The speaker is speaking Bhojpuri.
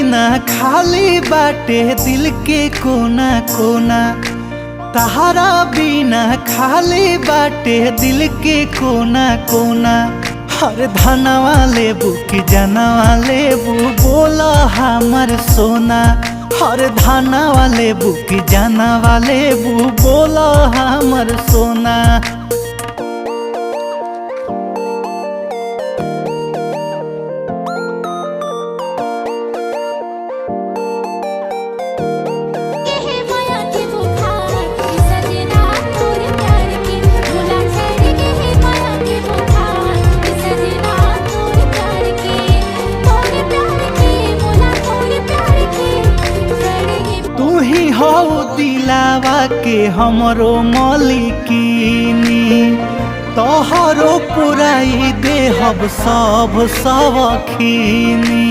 बिना खाली बाटे दिल के कोना कोना, तहारा बिना खाली बाटे दिल के कोना कोना। हर धनवा लेबू कि जनवा लेबू बोला हमर सोना, हर धनवा लेबू कि जनवा लेबू बोला हमर सोना। तू ही हो दिलावा के हमरो मलिकिनी, तोहरो पुराई देहब सब सवखीनी।